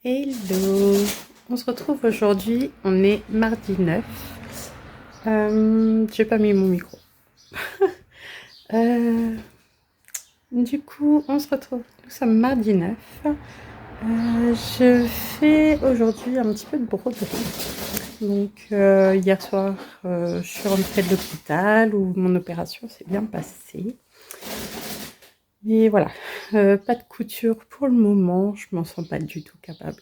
Hello! On se retrouve aujourd'hui, on est mardi 9. J'ai pas mis mon micro. Euh, du coup, on se retrouve, nous sommes mardi 9. Je fais aujourd'hui un petit peu de broderie. Donc, hier soir, je suis rentrée de l'hôpital où mon opération s'est bien passée. Et voilà, pas de couture pour le moment, je m'en sens pas du tout capable.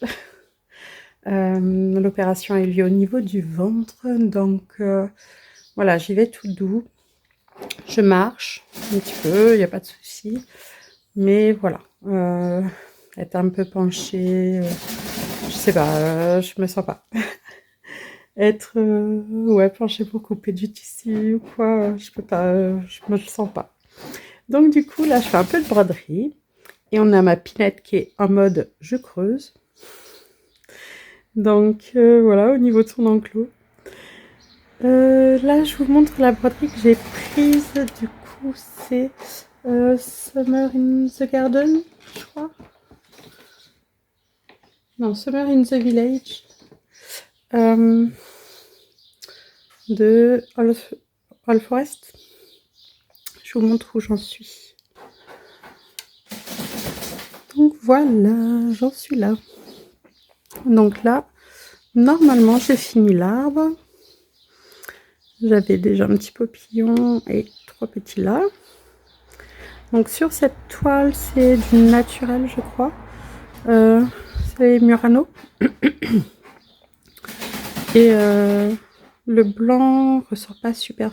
L'opération a eu lieu au niveau du ventre, donc voilà, j'y vais tout doux. Je marche un petit peu, il n'y a pas de souci. Mais voilà, être un peu penchée, je sais pas, je me sens pas. Être ouais, penchée pour couper du tissu ou quoi, je peux pas, je me le sens pas. Donc du coup, là, je fais un peu de broderie. Et on a ma pinette qui est en mode je creuse. Donc voilà, au niveau de son enclos. Là, je vous montre la broderie que j'ai prise. Du coup, c'est Summer in the Garden, je crois. Non, Summer in the Village. Euh, de All Forest. Je vous montre où j'en suis. Donc voilà, j'en suis là. Donc là, normalement, j'ai fini l'arbre. J'avais déjà un petit papillon et 3 petits là. Donc sur cette toile, c'est du naturel, je crois. C'est Murano. Et le blanc ressort pas super.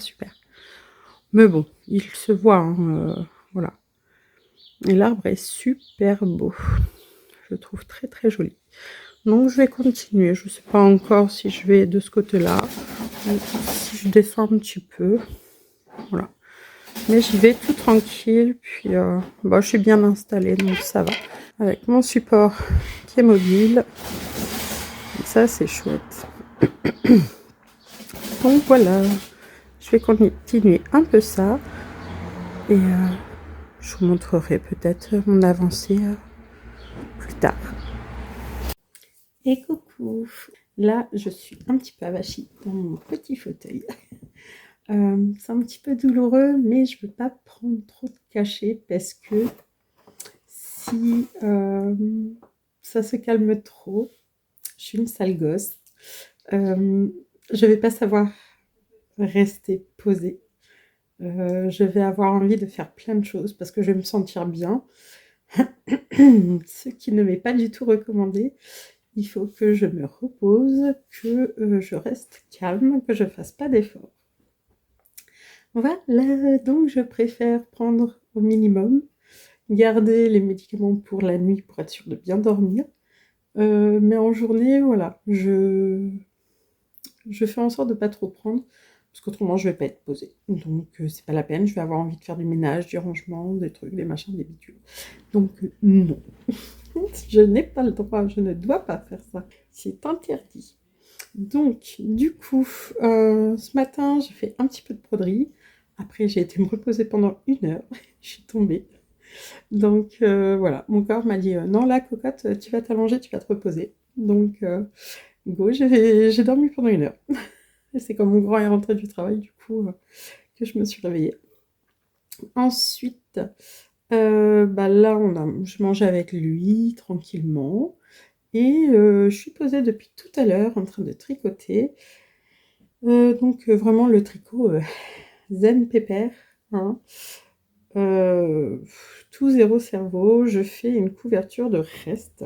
Mais bon, il se voit, hein, voilà. Et l'arbre est super beau. Je le trouve très joli. Donc je vais continuer. Je ne sais pas encore si je vais de ce côté-là. Si je descends un petit peu. Voilà. Mais j'y vais tout tranquille. Puis je suis bien installée, donc ça va. Avec mon support qui est mobile. Et ça, c'est chouette. Donc voilà. Je vais continuer un peu ça. Et je vous montrerai peut-être mon avancée plus tard. Et coucou! Là, je suis un petit peu avachie dans mon petit fauteuil. C'est un petit peu douloureux, mais je ne veux pas prendre trop de cachets parce que si ça se calme trop, je suis une sale gosse. Je ne vais pas savoir rester posée. Je vais avoir envie de faire plein de choses parce que je vais me sentir bien. Ce qui ne m'est pas du tout recommandé. Il faut que je me repose, que je reste calme, que je ne fasse pas d'efforts. Voilà, donc je préfère prendre au minimum, garder les médicaments pour la nuit pour être sûre de bien dormir. Mais en journée, voilà, je fais en sorte de ne pas trop prendre, parce qu'autrement je ne vais pas être posée. Donc c'est pas la peine, je vais avoir envie de faire du ménage, du rangement, des trucs, des machins, des bidules. Donc non. Je n'ai pas le droit, je ne dois pas faire ça. C'est interdit. Donc, du coup, ce matin, j'ai fait un petit peu de broderie. Après, j'ai été me reposer pendant 1 heure. Je suis tombée. Donc, voilà, mon corps m'a dit non, là, cocotte, tu vas t'allonger, tu vas te reposer. Donc, go, j'ai dormi pendant 1 heure. Et c'est quand mon grand est rentré du travail, du coup, que je me suis réveillée. Ensuite, là, je mangeais avec lui tranquillement. Et je suis posée depuis tout à l'heure en train de tricoter. Donc vraiment le tricot zen pépère, hein. Tout zéro cerveau. Je fais une couverture de reste.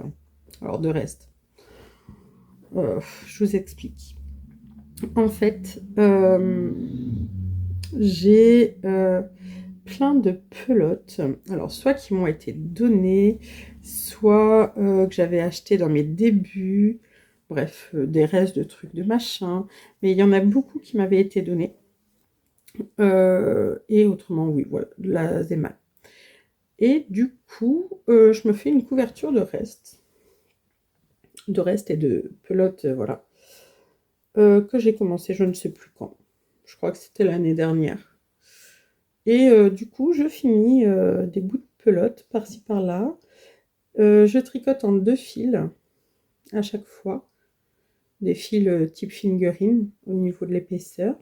Alors de reste, je vous explique. En fait, j'ai plein de pelotes. Alors soit qui m'ont été données, soit que j'avais acheté dans mes débuts. Bref, des restes de trucs, de machin. Mais il y en a beaucoup qui m'avaient été donnés. Et autrement, oui, voilà, de la Zemal. Et du coup, je me fais une couverture de reste et de pelote, voilà, que j'ai commencé, je ne sais plus quand. Je crois que c'était l'année dernière. Et du coup, je finis des bouts de pelote par-ci par-là. Je tricote en 2 fils. à chaque fois, des fils type fingering au niveau de l'épaisseur.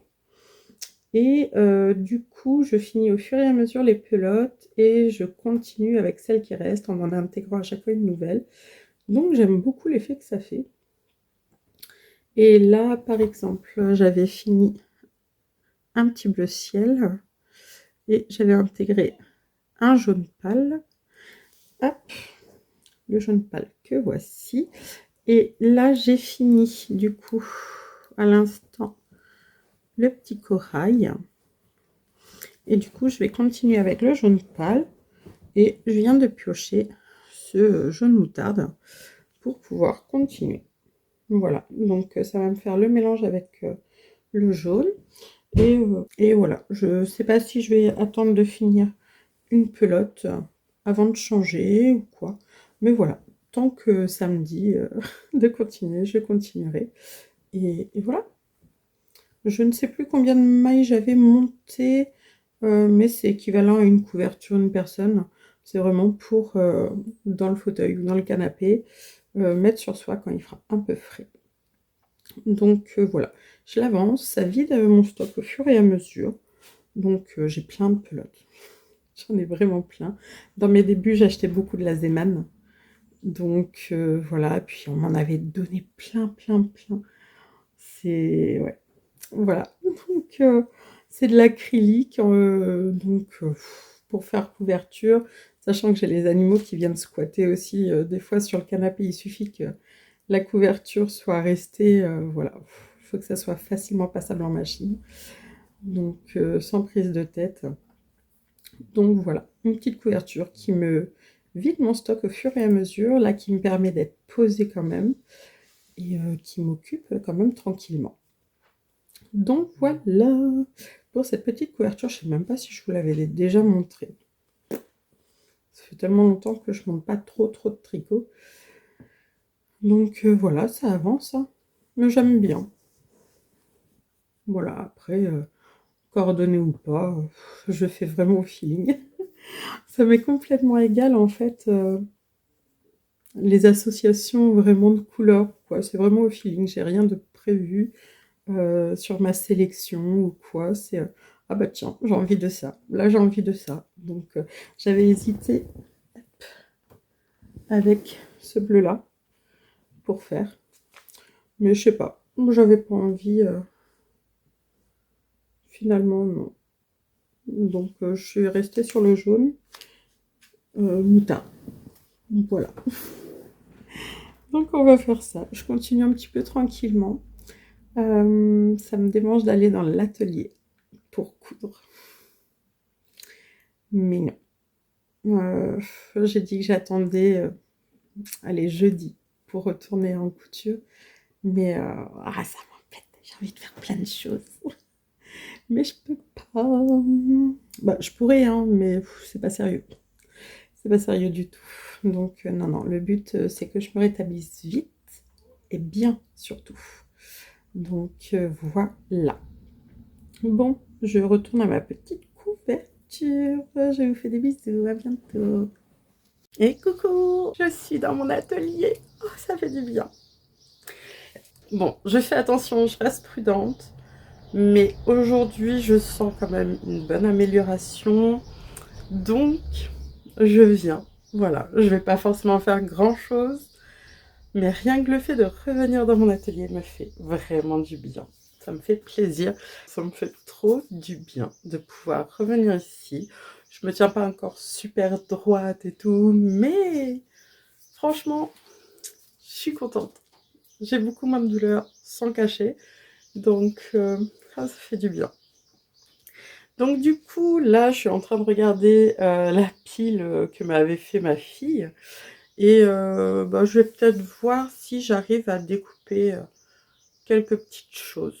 Et du coup, je finis au fur et à mesure les pelotes et je continue avec celles qui restent en intégrant à chaque fois une nouvelle. Donc j'aime beaucoup l'effet que ça fait. Et là, par exemple, j'avais fini un petit bleu ciel et j'avais intégré un jaune pâle. Hop, le jaune pâle que voici. Et là, j'ai fini du coup à l'instant le petit corail. Et du coup, je vais continuer avec le jaune pâle. Et je viens de piocher ce jaune moutarde pour pouvoir continuer. Voilà, donc ça va me faire le mélange avec le jaune. Et voilà, je sais pas si je vais attendre de finir une pelote avant de changer ou quoi. Mais voilà, tant que ça me dit de continuer, je continuerai. Et voilà. Je ne sais plus combien de mailles j'avais monté, mais c'est équivalent à une couverture d'une personne. C'est vraiment pour, dans le fauteuil ou dans le canapé, mettre sur soi quand il fera un peu frais. Donc voilà, je l'avance, ça vide mon stock au fur et à mesure. Donc j'ai plein de pelotes. J'en ai vraiment plein. Dans mes débuts, j'achetais beaucoup de la Zeman. Donc voilà, puis on m'en avait donné plein, plein, plein. C'est... ouais. Voilà, donc c'est de l'acrylique, donc pour faire couverture, sachant que j'ai les animaux qui viennent squatter aussi, des fois sur le canapé, il suffit que la couverture soit restée, voilà, il faut que ça soit facilement passable en machine, donc sans prise de tête. Donc voilà, une petite couverture qui me vide mon stock au fur et à mesure, là qui me permet d'être posée quand même, et qui m'occupe quand même tranquillement. Donc voilà pour cette petite couverture. Je ne sais même pas si je vous l'avais déjà montré. Ça fait tellement longtemps que je ne monte pas trop de tricot. Donc voilà, ça avance. Hein. Mais j'aime bien. Voilà, après, coordonné ou pas, je fais vraiment au feeling. Ça m'est complètement égal en fait. Les associations vraiment de couleurs, quoi. C'est vraiment au feeling. J'ai rien de prévu. Sur ma sélection ou quoi, c'est ah bah tiens, j'ai envie de ça, là j'ai envie de ça. Donc j'avais hésité avec ce bleu là pour faire, mais je sais pas, j'avais pas envie, finalement non. Donc je suis restée sur le jaune moutarde. Voilà. Donc on va faire ça. Je continue un petit peu tranquillement. Ça me démange d'aller dans l'atelier pour coudre. Mais non. J'ai dit que j'attendais, allez, jeudi pour retourner en couture. Mais ça m'embête, j'ai envie de faire plein de choses. Mais je peux pas. Bah, je pourrais, hein, mais c'est pas sérieux. C'est pas sérieux du tout. Donc, non, non, le but, c'est que je me rétablisse vite et bien surtout. Donc, voilà. Bon, je retourne à ma petite couverture. Je vous fais des bisous, à bientôt. Et coucou, je suis dans mon atelier. Oh, ça fait du bien. Bon, je fais attention, je reste prudente. Mais aujourd'hui, je sens quand même une bonne amélioration. Donc, je viens. Voilà, je vais pas forcément faire grand-chose. Mais rien que le fait de revenir dans mon atelier me fait vraiment du bien. Ça me fait plaisir. Ça me fait trop du bien de pouvoir revenir ici. Je me tiens pas encore super droite et tout, mais franchement, je suis contente. J'ai beaucoup moins de douleur, sans cacher. Donc, ça fait du bien. Donc du coup, là, je suis en train de regarder la pile que m'avait fait ma fille. Et je vais peut-être voir si j'arrive à découper quelques petites choses.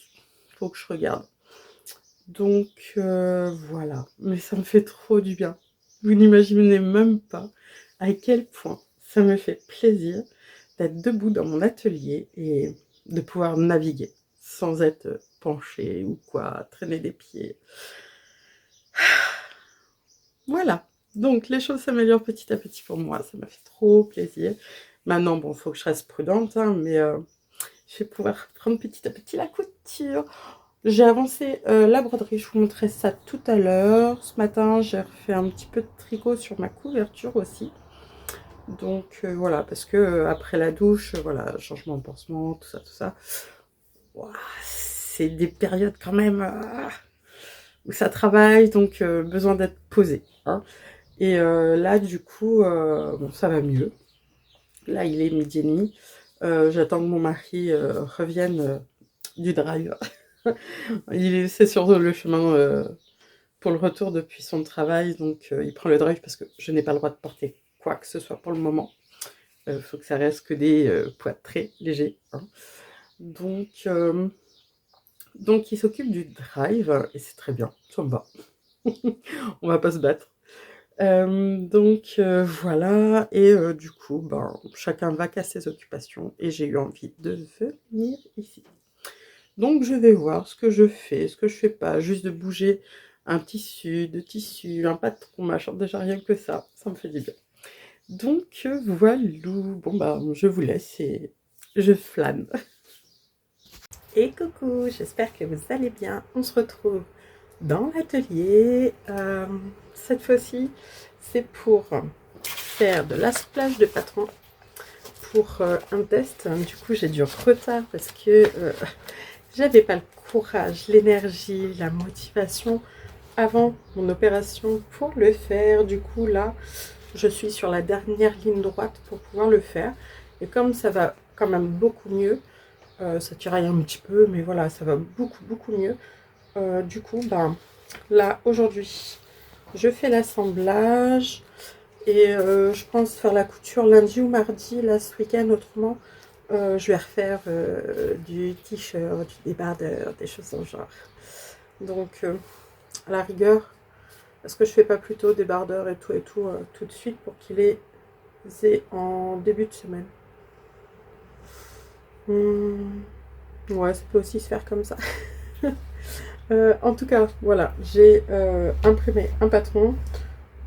Faut que je regarde. Donc voilà. Mais ça me fait trop du bien. Vous n'imaginez même pas à quel point ça me fait plaisir d'être debout dans mon atelier et de pouvoir naviguer sans être penchée ou quoi, traîner des pieds. Voilà, donc les choses s'améliorent petit à petit pour moi, ça m'a fait trop plaisir. Maintenant, bon, il faut que je reste prudente, hein, mais je vais pouvoir prendre petit à petit la couture. J'ai avancé la broderie, je vous montrerai ça tout à l'heure. Ce matin, j'ai refait un petit peu de tricot sur ma couverture aussi. Donc voilà, parce que après la douche, voilà, changement de pansement, tout ça. Ouah, c'est des périodes quand même où ça travaille, donc besoin d'être posé. Hein. Et là, du coup, bon, ça va mieux. Là, il est 12h30. J'attends que mon mari revienne du drive. C'est sur le chemin pour le retour depuis son travail, donc il prend le drive parce que je n'ai pas le droit de porter quoi que ce soit pour le moment. Il faut que ça reste que des poids très légers. Hein. Donc il s'occupe du drive et c'est très bien, ça me va. On va pas se battre. Voilà, et du coup, ben, chacun va qu'à ses occupations et j'ai eu envie de venir ici. Donc je vais voir ce que je fais, ce que je fais pas, juste de bouger un tissu, deux tissus, un patron, machin, déjà rien que ça me fait du bien. Donc voilà, bon bah je vous laisse et je flâne. Et coucou, j'espère que vous allez bien. On se retrouve dans l'atelier. Cette fois-ci, c'est pour faire de l'assemblage de patron pour un test. Du coup, j'ai du retard parce que j'avais pas le courage, l'énergie, la motivation avant mon opération pour le faire. Du coup, là, je suis sur la dernière ligne droite pour pouvoir le faire. Et comme ça va quand même beaucoup mieux, ça tiraille un petit peu, mais voilà, ça va beaucoup mieux. Du coup, ben, là, aujourd'hui, je fais l'assemblage et je pense faire la couture lundi ou mardi, là, ce week-end. Autrement, je vais refaire du t-shirt, du débardeur, des choses dans le genre. Donc, à la rigueur, est-ce que je fais pas plutôt débardeur et tout tout de suite pour qu'il les ait en début de semaine? Ouais, ça peut aussi se faire comme ça. En tout cas, voilà, j'ai imprimé un patron.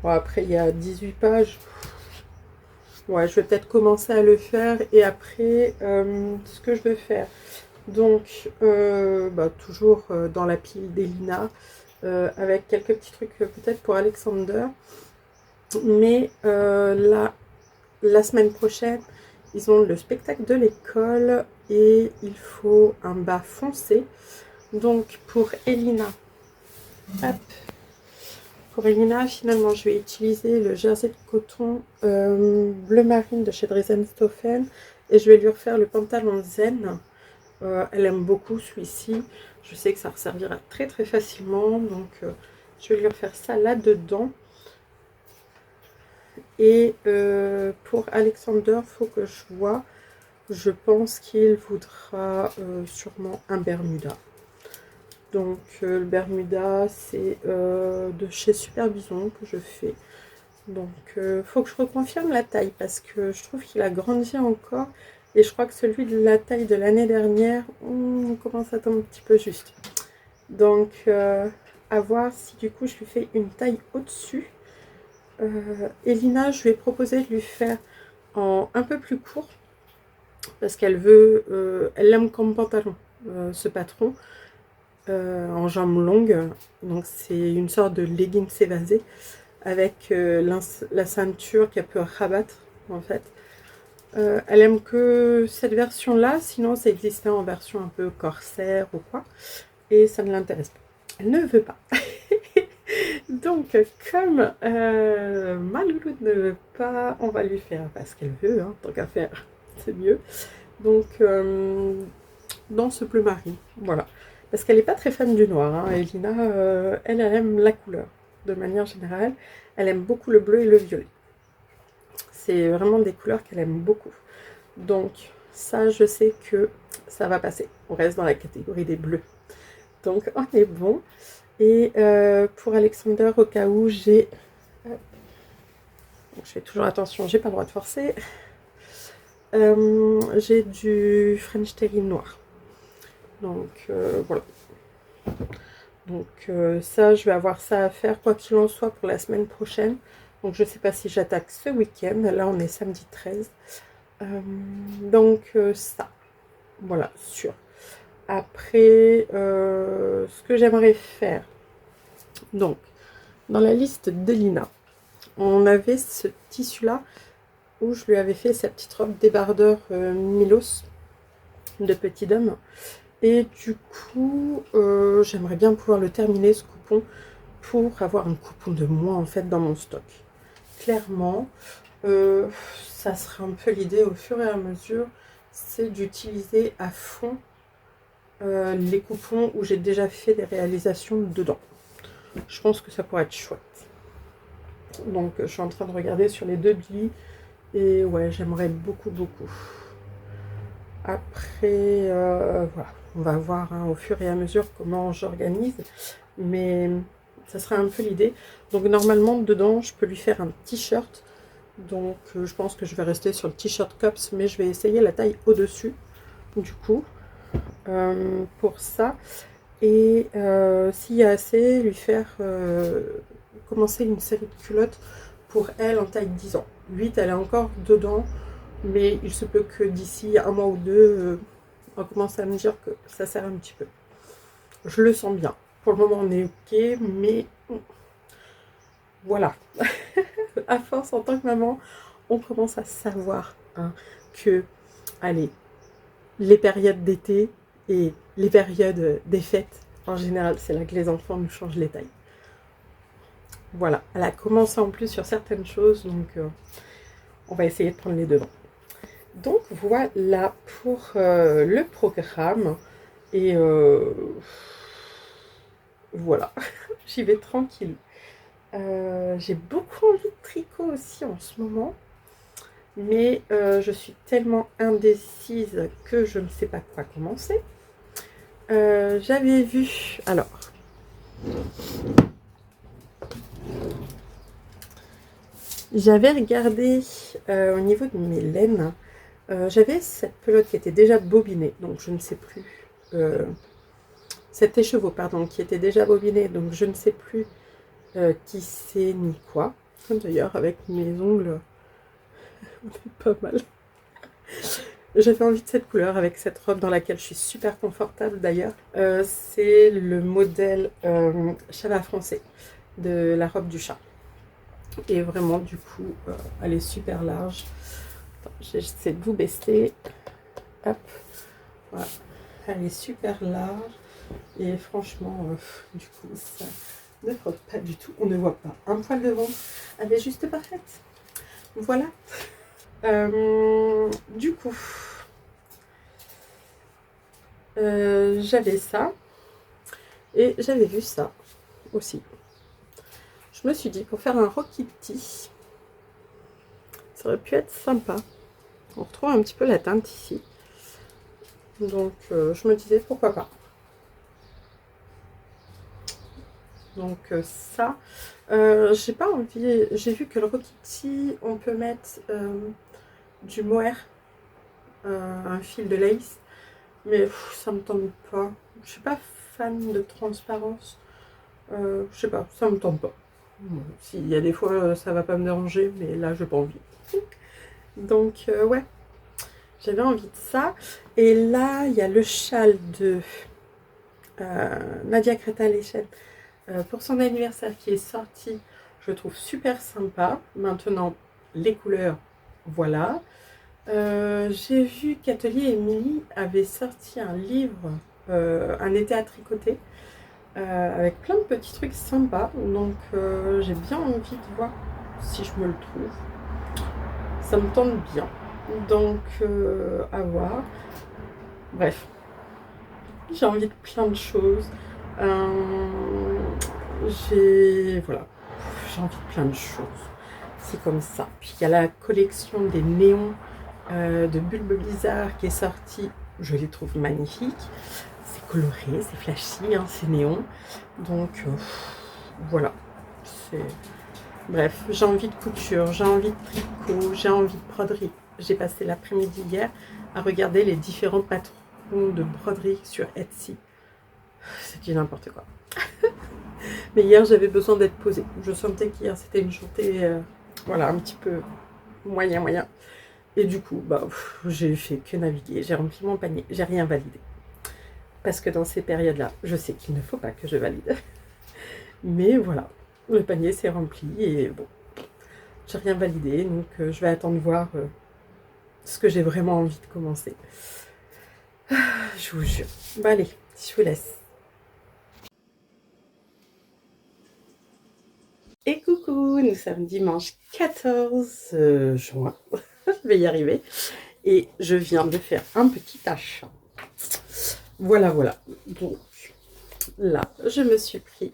Bon, après, il y a 18 pages. Ouais, je vais peut-être commencer à le faire. Et après, ce que je vais faire, donc, bah, toujours dans la pile d'Elina, avec quelques petits trucs peut-être pour Alexander. Mais là, la semaine prochaine, ils ont le spectacle de l'école et il faut un bas foncé. Donc pour Elina, hop, pour Elina, finalement, je vais utiliser le jersey de coton bleu marine de chez Dreisenstoffen et je vais lui refaire le pantalon zen. Elle aime beaucoup celui-ci. Je sais que ça resservira très facilement, donc je vais lui refaire ça là-dedans. Et pour Alexander, il faut que je vois. Je pense qu'il voudra sûrement un Bermuda. Donc le Bermuda, c'est de chez Super Bison que je fais. Donc faut que je reconfirme la taille parce que je trouve qu'il a grandi encore. Et je crois que celui de la taille de l'année dernière, on commence à être un petit peu juste. Donc à voir si du coup je lui fais une taille au-dessus. Elina, je lui ai proposé de lui faire en un peu plus court parce qu'elle veut, elle l'aime comme pantalon, ce patron, en jambes longues. Donc c'est une sorte de leggings évasé avec la ceinture qu'elle peut rabattre en fait. Elle aime que cette version là, sinon ça existait en version un peu corsaire ou quoi, et ça ne l'intéresse pas. Elle ne veut pas. Donc, comme ma louloute ne veut pas, on va lui faire parce qu'elle veut, hein, tant qu'à faire, c'est mieux. Donc, dans ce bleu marine, voilà. Parce qu'elle n'est pas très fan du noir. Hein. Elina, elle aime la couleur, de manière générale. Elle aime beaucoup le bleu et le violet. C'est vraiment des couleurs qu'elle aime beaucoup. Donc, ça, je sais que ça va passer. On reste dans la catégorie des bleus. Donc, on est bon. Et pour Alexander, au cas où j'ai... je fais toujours attention, j'ai pas le droit de forcer. J'ai du French Terry noir. Donc voilà. Donc ça, je vais avoir ça à faire, quoi qu'il en soit, pour la semaine prochaine. Donc je sais pas si j'attaque ce week-end. Là, on est samedi 13. Donc ça, voilà, sûr. Après, ce que j'aimerais faire, donc, dans la liste d'Elina, on avait ce tissu-là où je lui avais fait sa petite robe débardeur Milos de petit homme. Et du coup, j'aimerais bien pouvoir le terminer, ce coupon, pour avoir un coupon de moins en fait dans mon stock. Clairement, ça sera un peu l'idée au fur et à mesure, c'est d'utiliser à fond les coupons où j'ai déjà fait des réalisations dedans. Je pense que ça pourrait être chouette. Donc je suis en train de regarder sur les 2 billes et ouais, j'aimerais beaucoup. Après, voilà, on va voir hein, au fur et à mesure comment j'organise, mais ça sera un peu l'idée. Donc normalement dedans je peux lui faire un t-shirt, donc je pense que je vais rester sur le t-shirt Cops, mais je vais essayer la taille au-dessus du coup pour ça. Et s'il y a assez, lui faire commencer une série de culottes pour elle en taille 10 ans. 8, elle est encore dedans, mais il se peut que d'ici un mois ou deux, on commence à me dire que ça sert un petit peu. Je le sens bien. Pour le moment, on est ok, mais voilà. À force, en tant que maman, on commence à savoir hein, que, allez, les périodes d'été et les périodes des fêtes, en général, c'est là que les enfants nous changent les tailles. Voilà, elle a commencé en plus sur certaines choses, donc on va essayer de prendre les devants. Donc voilà pour le programme. Et voilà, j'y vais tranquille. J'ai beaucoup envie de tricot aussi en ce moment. Mais je suis tellement indécise que je ne sais pas quoi commencer. J'avais vu, alors, j'avais regardé au niveau de mes laines, j'avais cette pelote qui était déjà bobinée, donc je ne sais plus, cet écheveau, pardon, qui était déjà bobiné, donc je ne sais plus qui c'est ni quoi. D'ailleurs, avec mes ongles, on est pas mal. J'avais envie de cette couleur avec cette robe dans laquelle je suis super confortable d'ailleurs. C'est le modèle Chava français de la robe du chat. Et vraiment du coup elle est super large. J'essaie de vous baisser. Hop. Voilà. Elle est super large. Et franchement du coup ça ne frotte pas du tout. On ne voit pas un poil de ventre. Elle est juste parfaite. Voilà. Du coup j'avais ça et j'avais vu ça aussi. Je me suis dit pour faire un Rokiti, ça aurait pu être sympa. On retrouve un petit peu la teinte ici, donc je me disais pourquoi pas. Donc ça, j'ai pas envie. J'ai vu que le Rokiti, on peut mettre du mohair, un fil de lace, mais ça me tente pas. Je suis pas fan de transparence. Je sais pas, ça me tente pas. S'il y a des fois ça va pas me déranger, mais là j'ai pas envie. Donc ouais, j'avais envie de ça. Et là il y a le châle de Nadia Creta-Lechen pour son anniversaire qui est sorti. Je le trouve super sympa. Maintenant les couleurs, voilà. J'ai vu qu'Atelier Émilie avait sorti un livre, un été à tricoter, avec plein de petits trucs sympas. Donc j'ai bien envie de voir si je me le trouve. Ça me tente bien. Donc à voir. Bref. J'ai envie de plein de choses. Voilà. J'ai envie de plein de choses. C'est comme ça. Puis il y a la collection des néons de Bulbe Blizzard qui est sortie. Je les trouve magnifiques. C'est coloré, c'est flashy, hein, c'est néon. Donc voilà. Bref, j'ai envie de couture, j'ai envie de tricot, j'ai envie de broderie. J'ai passé l'après-midi hier à regarder les différents patrons de broderie sur Etsy. C'est du n'importe quoi. Mais hier j'avais besoin d'être posée. Je sentais qu'hier c'était une journée voilà, un petit peu moyen. Et du coup, bah, j'ai fait que naviguer, j'ai rempli mon panier, j'ai rien validé. Parce que dans ces périodes-là, je sais qu'il ne faut pas que je valide. Mais voilà, le panier s'est rempli et bon, j'ai rien validé, donc je vais attendre voir ce que j'ai vraiment envie de commencer. Je vous jure. Bah allez, je vous laisse. Et coucou, nous sommes dimanche 14 juin, je vais y arriver, et je viens de faire un petit achat. Voilà, donc là, je me suis pris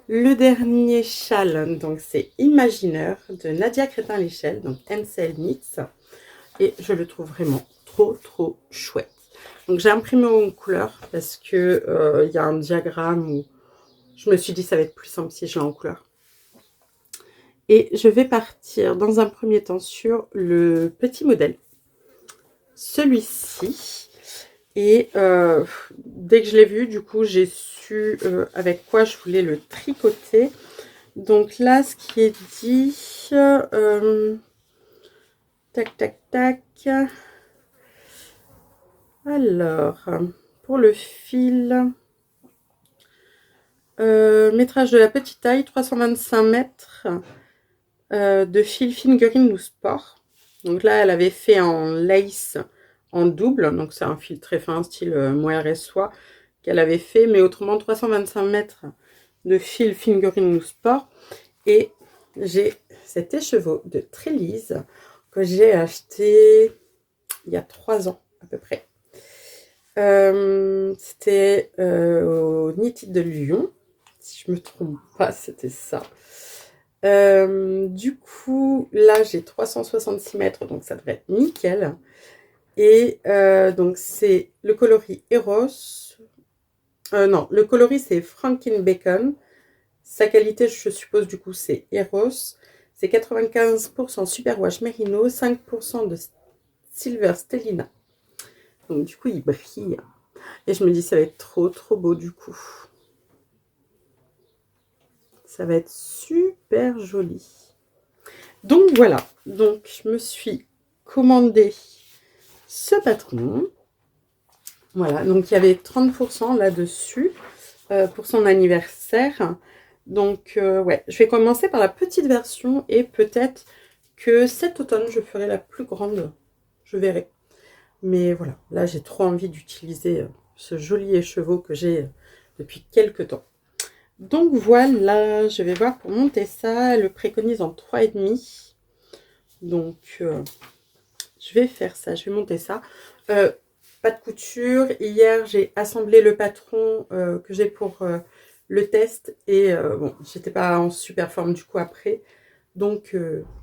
le dernier châle, donc c'est Imagineur de Nadia Crétin-Léchelle, donc MCL Knits, et je le trouve vraiment trop chouette. Donc j'ai imprimé en couleur parce que y a un diagramme où je me suis dit ça va être plus simple si je l'ai en couleur. Et je vais partir dans un premier temps sur le petit modèle, celui-ci. Et dès que je l'ai vu, du coup, j'ai su avec quoi je voulais le tricoter. Donc là, ce qui est dit, tac. Alors, pour le fil, métrage de la petite taille, 325 mètres. De fil Fingering ou Sport. Donc là, elle avait fait en lace en double. Donc c'est un fil très fin, style mohair et soie, qu'elle avait fait. Mais autrement, 325 mètres de fil Fingering ou Sport. Et j'ai cet écheveau de Trélise que j'ai acheté il y a 3 ans à peu près. C'était au Knitted de Lyon. Si je me trompe pas, c'était ça. Du coup, là, j'ai 366 mètres, donc ça devrait être nickel. Et donc, c'est le coloris Eros. Non, le coloris, c'est Franken Bacon. Sa qualité, je suppose, du coup, c'est Eros. C'est 95% Superwash Merino, 5% de Silver Stellina. Donc, du coup, il brille. Et je me dis, ça va être trop beau, du coup. Ça va être super joli. Donc voilà, donc je me suis commandé ce patron. Voilà, donc il y avait 30% là-dessus pour son anniversaire. Donc ouais, je vais commencer par la petite version et peut-être que cet automne je ferai la plus grande. Je verrai. Mais voilà, là j'ai trop envie d'utiliser ce joli écheveau que j'ai depuis quelques temps. Donc voilà, je vais voir pour monter ça. Elle le préconise en 3,5. Donc, je vais faire ça, je vais monter ça. Pas de couture. Hier, j'ai assemblé le patron que j'ai pour le test. Et bon, j'étais pas en super forme du coup après. Donc,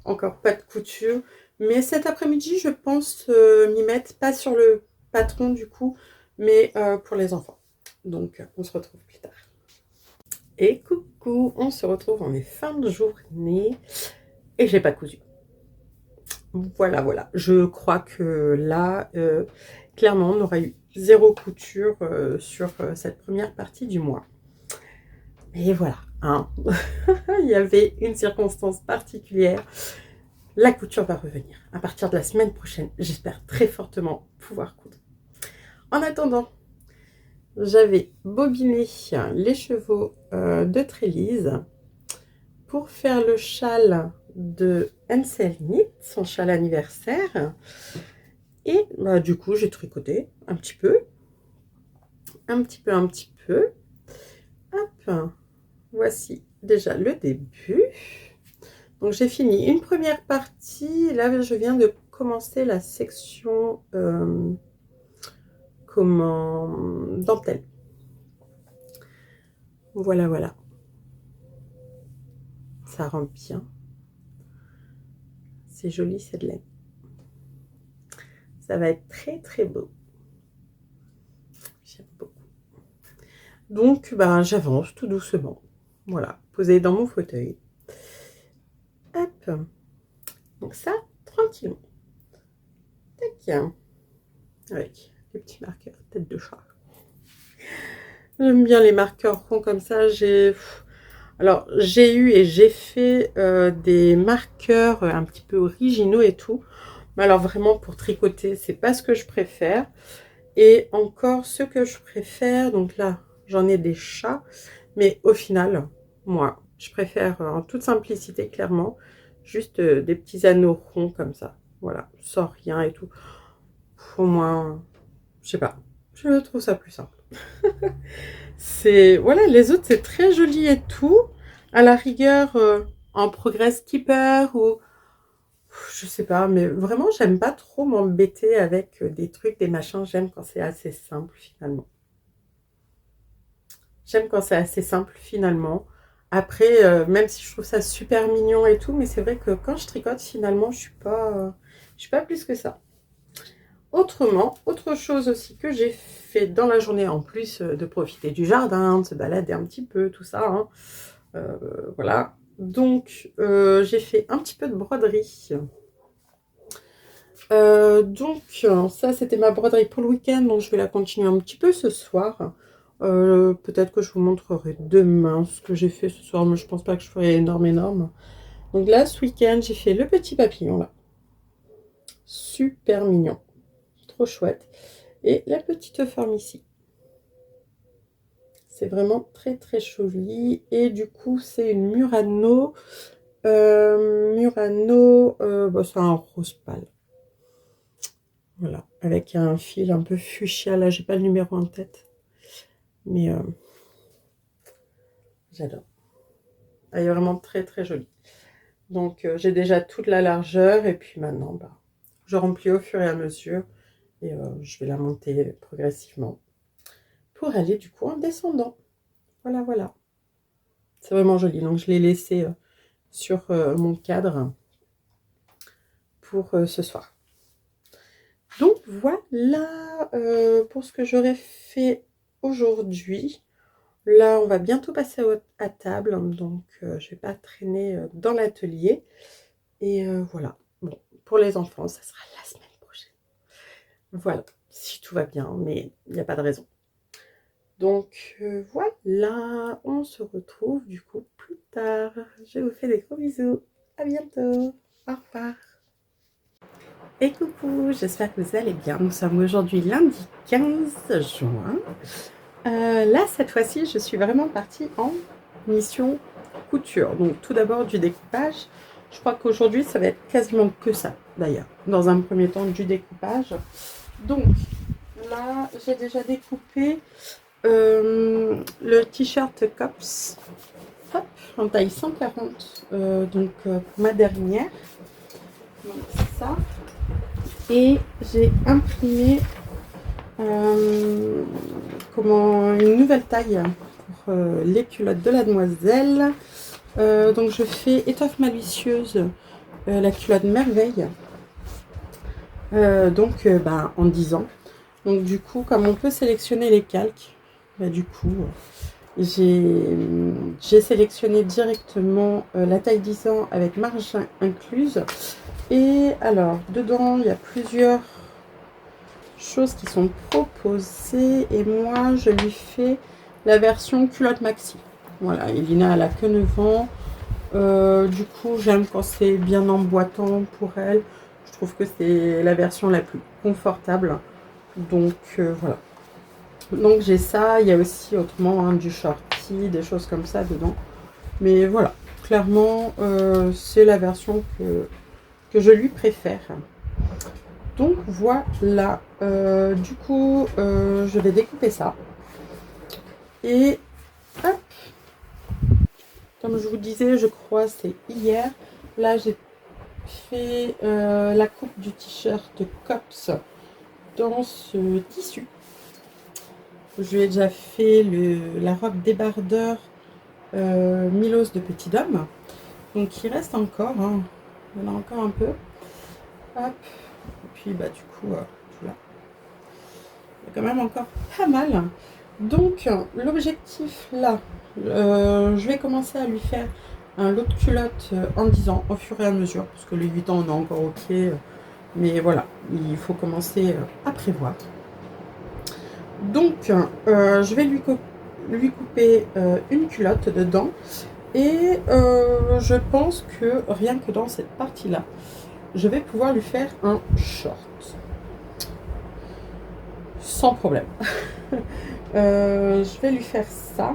encore pas de couture. Mais cet après-midi, je pense m'y mettre, pas sur le patron du coup, mais pour les enfants. Donc, on se retrouve plus tard. Et coucou, on se retrouve en fin de journée et j'ai pas cousu. Voilà. Je crois que là, clairement, on aura eu 0 couture sur cette première partie du mois. Et voilà, hein. Il y avait une circonstance particulière. La couture va revenir à partir de la semaine prochaine. J'espère très fortement pouvoir coudre. En attendant, j'avais bobiné l'écheveau de Trélise pour faire le châle de MCL Knit, son châle anniversaire. Et bah, du coup, j'ai tricoté un petit peu. Hop, voici déjà le début. Donc, j'ai fini une première partie. Là, je viens de commencer la section dentelle. Voilà. Ça rend bien. C'est joli, c'est de laine. Ça va être très beau. J'aime beaucoup. Donc, ben, j'avance tout doucement. Voilà, posée dans mon fauteuil. Hop. Donc ça, tranquillement. Tac. Avec les petits marqueurs, tête de chat. J'aime bien les marqueurs ronds comme ça. Alors, j'ai eu et j'ai fait des marqueurs un petit peu originaux et tout. Mais alors vraiment pour tricoter, c'est pas ce que je préfère. Et encore ce que je préfère, donc là j'en ai des chats, mais au final, moi, je préfère en toute simplicité clairement, juste des petits anneaux ronds comme ça. Voilà, sans rien et tout. Pour moi, je sais pas, je trouve ça plus simple. C'est voilà, les autres c'est très joli et tout. À la rigueur, en progress keeper ou je sais pas, mais vraiment j'aime pas trop m'embêter avec des trucs, des machins. J'aime quand c'est assez simple finalement. J'aime quand c'est assez simple finalement. Après, même si je trouve ça super mignon et tout, mais c'est vrai que quand je tricote finalement, je suis pas plus que ça. Autrement, autre chose aussi que j'ai fait dans la journée, en plus de profiter du jardin, de se balader un petit peu, tout ça, hein, voilà. Donc, j'ai fait un petit peu de broderie. Ça, c'était ma broderie pour le week-end, donc je vais la continuer un petit peu ce soir. Peut-être que je vous montrerai demain ce que j'ai fait ce soir, mais je pense pas que je ferai énorme. Donc là, ce week-end, j'ai fait le petit papillon, là. Super mignon. Trop chouette. Et la petite forme ici. C'est vraiment très très joli. Et du coup, c'est une Murano. C'est un rose pâle. Voilà, avec un fil un peu fuchsia. Là, j'ai pas le numéro en tête. Mais j'adore. Elle est vraiment très très jolie. Donc, j'ai déjà toute la largeur. Et puis maintenant, bah, je remplis au fur et à mesure. Et je vais la monter progressivement. Pour aller du coup en descendant. Voilà, voilà. C'est vraiment joli. Donc, je l'ai laissé sur mon cadre pour ce soir. Donc voilà pour ce que j'aurais fait aujourd'hui. Là, on va bientôt passer à table, donc je vais pas traîner dans l'atelier. Et voilà. Bon, pour les enfants, ça sera la semaine prochaine. Voilà, si tout va bien, mais il n'y a pas de raison. Donc voilà, on se retrouve du coup plus tard. Je vous fais des gros bisous. À bientôt. Au revoir. Et coucou, j'espère que vous allez bien. Nous sommes aujourd'hui lundi 15 juin. Là, cette fois-ci, je suis vraiment partie en mission couture. Donc, tout d'abord du découpage. Je crois qu'aujourd'hui, ça va être quasiment que ça, d'ailleurs. Dans un premier temps, du découpage. Donc, là, j'ai déjà découpé le t-shirt Cops. Hop, en taille 140. Pour ma dernière. Donc, ça. Et j'ai imprimé une nouvelle taille pour les culottes de la demoiselle. Donc je fais étoffe malicieuse, la culotte merveille. En 10 ans. Donc du coup, comme on peut sélectionner les calques, du coup, j'ai sélectionné directement la taille 10 ans avec marge incluse. Et alors, dedans, il y a plusieurs choses qui sont proposées. Et moi, je lui fais la version culotte maxi. Voilà, Elina, elle a que 9 ans. Du coup, j'aime quand c'est bien emboîtant pour elle. Je trouve que c'est la version la plus confortable. Donc, voilà. Donc, j'ai ça. Il y a aussi autrement du shorty, des choses comme ça dedans. Mais voilà, clairement, c'est la version que je lui préfère. Donc voilà, du coup, je vais découper ça. Et hop, comme je vous disais, je crois c'est hier. Là, j'ai fait la coupe du t-shirt Cops dans ce tissu. Je lui ai déjà fait la robe débardeur Milos de Petit Homme. Donc il reste encore, hein. Il y en a encore un peu. Hop. Et puis du coup, voilà. Il y a quand même encore pas mal. Donc l'objectif là, je vais commencer à lui faire un lot de culottes en 10 ans au fur et à mesure, parce que les 8 ans on est encore ok, mais voilà, il faut commencer à prévoir. Donc je vais lui couper une culotte dedans, et je pense que rien que dans cette partie là, je vais pouvoir lui faire un short. Sans problème. Je vais lui faire ça.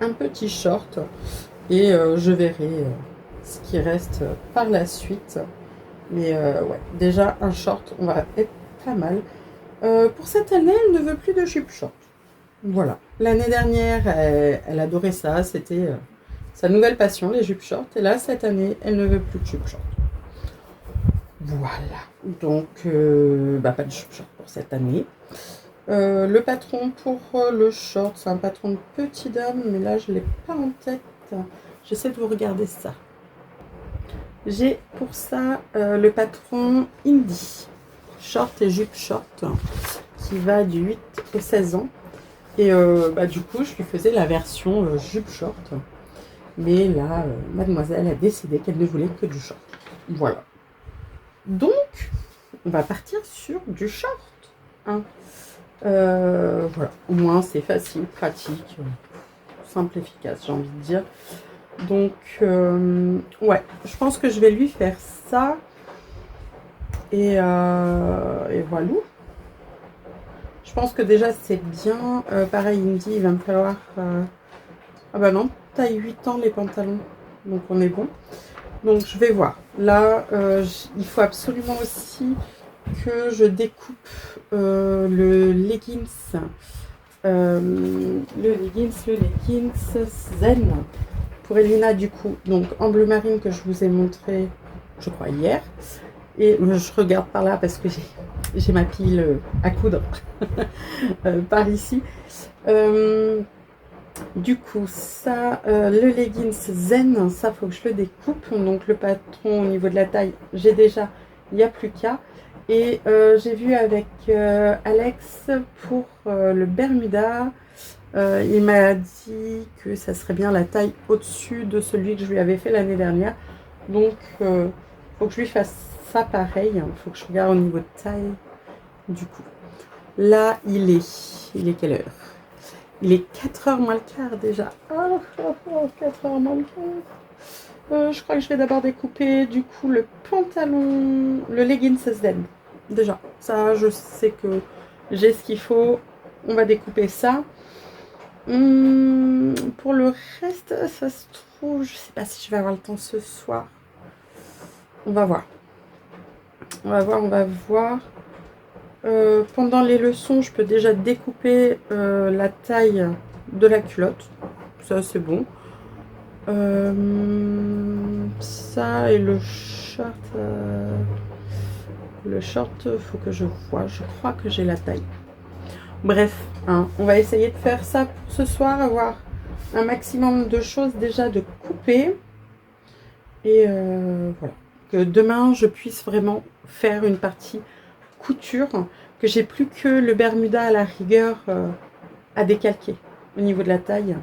Un petit short. Et je verrai ce qui reste par la suite. Mais ouais, déjà un short, on va être pas mal. Pour cette année, elle ne veut plus de jupe short. Voilà. L'année dernière, elle adorait ça. C'était sa nouvelle passion, les jupes short. Et là, cette année, elle ne veut plus de jupe short. Voilà. Donc, pas de jupe short pour cette année. Le patron pour le short, c'est un patron de petit dame, mais là, je ne l'ai pas en tête. J'essaie de vous regarder ça. J'ai pour ça le patron Indie, short et jupe short, qui va du 8 au 16 ans. Et du coup, je lui faisais la version jupe short. Mais là, mademoiselle a décidé qu'elle ne voulait que du short. Voilà. Donc, on va partir sur du short. Hein. Voilà. Au moins, c'est facile, pratique, simple, efficace, j'ai envie de dire. Donc, ouais, je pense que je vais lui faire ça. Et voilà. Je pense que déjà, c'est bien. Pareil, il me dit, il va me falloir... Ah bah non, taille 8 ans les pantalons. Donc, on est bon. Donc, je vais voir. Là, il faut absolument aussi que je découpe le leggings. Le leggings Zen. Pour Elina, du coup, donc en bleu marine que je vous ai montré, je crois, hier. Et je regarde par là parce que j'ai ma pile à coudre par ici. Du coup, ça, le leggings Zen, ça, faut que je le découpe. Donc, le patron au niveau de la taille, j'ai déjà, il n'y a plus qu'à. Et j'ai vu avec Alex pour le Bermuda. Il m'a dit que ça serait bien la taille au-dessus de celui que je lui avais fait l'année dernière. Donc, il faut que je lui fasse ça pareil. Il faut que je regarde au niveau de taille. Du coup, là, il est quelle heure? Il est 4h moins le quart déjà. 4h moins le quart. Je crois que je vais d'abord découper du coup le pantalon, le leggings Zen. Déjà, ça, je sais que j'ai ce qu'il faut. On va découper ça. Pour le reste, ça se trouve, je sais pas si je vais avoir le temps ce soir. On va voir. On va voir. Pendant les leçons, je peux déjà découper la taille de la culotte. Ça, c'est bon. Ça et le short. Le short, faut que je vois. Je crois que j'ai la taille. Bref, hein, on va essayer de faire ça pour ce soir, avoir un maximum de choses déjà de couper. Et voilà. Que demain, je puisse vraiment faire une partie couture, que j'ai plus que le Bermuda à la rigueur à décalquer au niveau de la taille.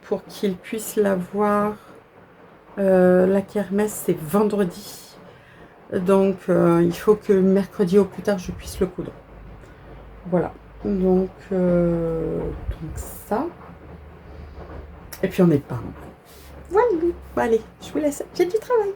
Pour qu'il puisse l'avoir. La kermesse, c'est vendredi. Donc, il faut que mercredi au plus tard, je puisse le coudre. Voilà, donc ça. Et puis on n'est pas. Voilà, bon, allez, je vous laisse, j'ai du travail.